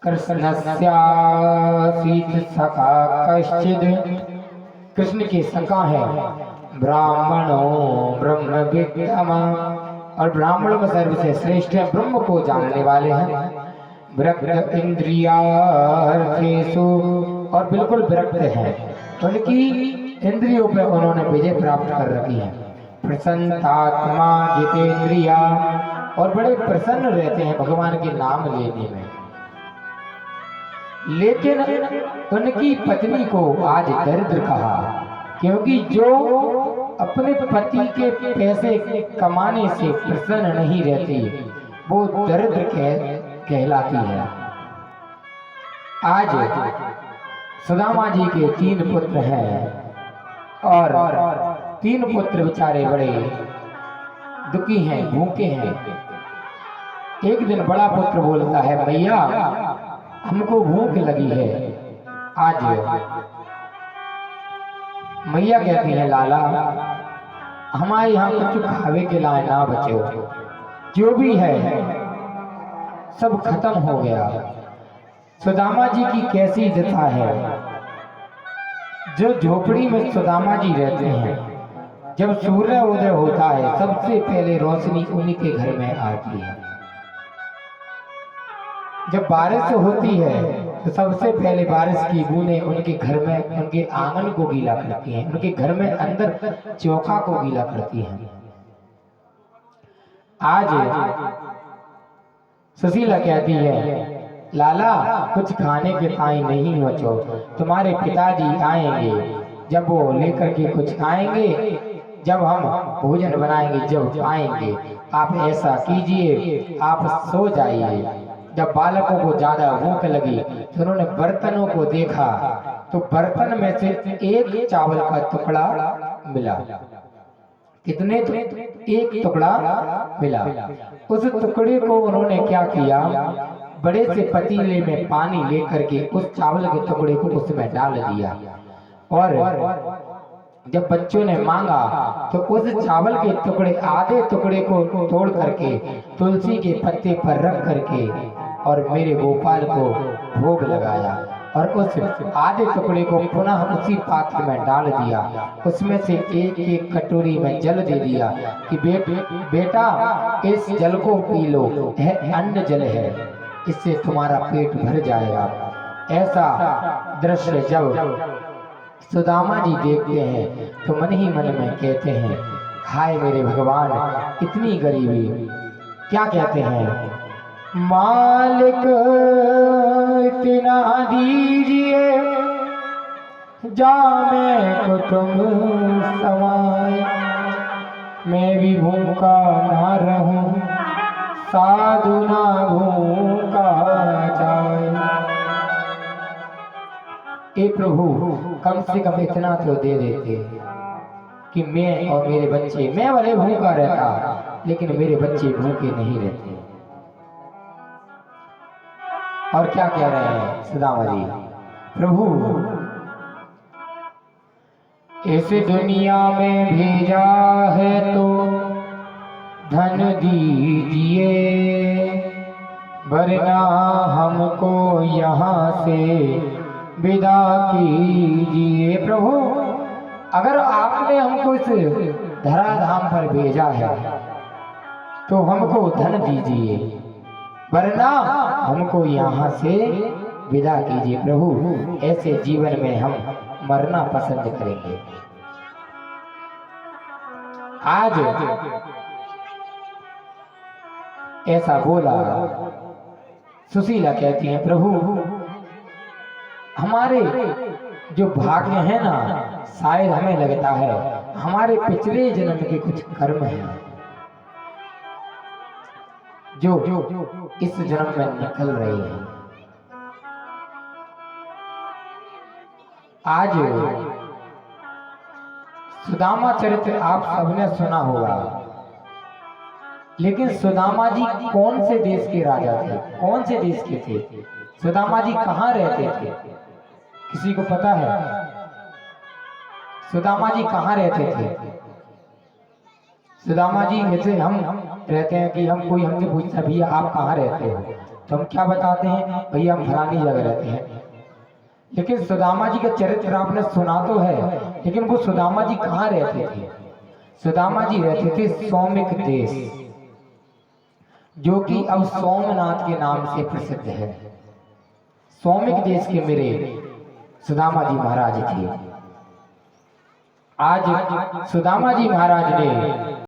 कृष्णस्यासीत सखा कश्चिद, कृष्ण के सखा है ब्राह्मणो ब्रह्म विद्यमा, और ब्राह्मणों में सर्वसे श्रेष्ठ है, ब्रह्म को जानने वाले हैं। विरक्त इंद्रियार्थेषु, और बिल्कुल विरक्त है, उनकी इंद्रियों पे उन्होंने विजय प्राप्त कर रखी है। प्रसन्नात्मा जितेंद्रिया, और बड़े प्रसन्न रहते हैं भगवान के नाम लेने में। लेकिन उनकी पत्नी को आज दरिद्र कहा, क्योंकि जो अपने पति के पैसे कमाने से प्रसन्न नहीं रहती वो दरिद्र कहलाती है। आज सुदामा जी के 3 पुत्र हैं, और 3 पुत्र बेचारे बड़े दुखी हैं, भूखे हैं। एक दिन बड़ा पुत्र बोलता है, भैया हमको भूख लगी है। आज मैया कहती है, लाला हमारे यहाँ कुछ खावे के लाए ना बचो, जो भी है सब खत्म हो गया। सुदामा जी की कैसी दशा है। जो झोपड़ी में सुदामा जी रहते हैं, जब सूर्य उदय होता है सबसे पहले रोशनी उन्हीं के घर में आती है। जब बारिश होती है तो सबसे पहले बारिश की बूंदें उनके घर में, उनके आंगन को गीला करती हैं, उनके घर में अंदर चौखा को गीला करती हैं। आज सुशीला कहती है, लाला कुछ खाने के ताई नहीं बचो, तुम्हारे पिताजी आएंगे, जब वो लेकर के कुछ आएंगे, जब हम भोजन बनाएंगे, जब आएंगे आप ऐसा कीजिए, आप सो जाइए। जब बालकों को ज्यादा भूख लगी तो उन्होंने बर्तनों को देखा, तो बर्तन में से एक चावल का टुकड़ा मिला। कितने? एक टुकड़ा मिला। उस टुकड़े को उन्होंने क्या किया, बड़े से पतीले में पानी लेकर के उस चावल के टुकड़े को उसमें डाल दिया, और जब बच्चों ने मांगा तो उस चावल के टुकड़े, आधे टुकड़े को तोड़ करके तुलसी के पत्ते पर रख करके और मेरे गोपाल को भोग लगाया, और उस आधे टुकड़े को पुनः उसी पात्र में डाल दिया। उसमें से एक एक कटोरी में जल दे दिया कि बेटा इस जल को पी लो, यह अन्न जल है, इससे तुम्हारा पेट भर जाएगा। ऐसा दृश्य जब सुदामा जी देखते हैं तो मन ही मन में कहते हैं, हाय मेरे भगवान इतनी गरीबी। क्या कहते हैं, मालिक इतना दीजिए जामे को तुम समाए, मैं भी भूखा ना रहूं साधु ना भूखा जाए। ए प्रभु कम से कम इतना तो दे देते कि मैं और मेरे बच्चे, मैं भले भूखा रहता लेकिन मेरे बच्चे भूखे नहीं रहते। और क्या कह रहे हैं सुदामा जी, प्रभु इस दुनिया में भेजा है तो धन दीजिए, वरना हमको यहाँ से विदा कीजिए। प्रभु अगर आपने हमको इस धराधाम पर भेजा है तो हमको धन दीजिए, वरना हमको यहाँ से विदा कीजिए। प्रभु ऐसे जीवन में हम मरना पसंद करेंगे। आज ऐसा बोला। सुशीला कहती है, प्रभु हमारे जो भाग्य है ना, शायद हमें लगता है हमारे पिछले जन्म के कुछ कर्म हैं जो इस जन्म में निकल रहे हैं। आज सुदामा चरित्र आप सबने सुना होगा, लेकिन सुदामा जी कौन से देश के राजा थे, कौन से देश के थे? सुदामा जी कहाँ रहते थे? किसी को पता है सुदामा जी कहाँ रहते थे? सुदामा जी जैसे हम रहते हैं कि हम कोई हमसे पूछता भैया आप कहाँ रहते हो, तो हम क्या बताते हैं, भैया हम फलानी जगह रहते हैं। लेकिन सुदामा जी का चरित्र आपने सुना तो है, लेकिन वो सुदामा जी कहाँ रहते थे? सुदामा जी रहते थे सौमिक देश, जो कि अब सोमनाथ के नाम से प्रसिद्ध है। सौमिक देश के मेरे सुदामा जी महाराज थे। आज सुदामा जी महाराज ने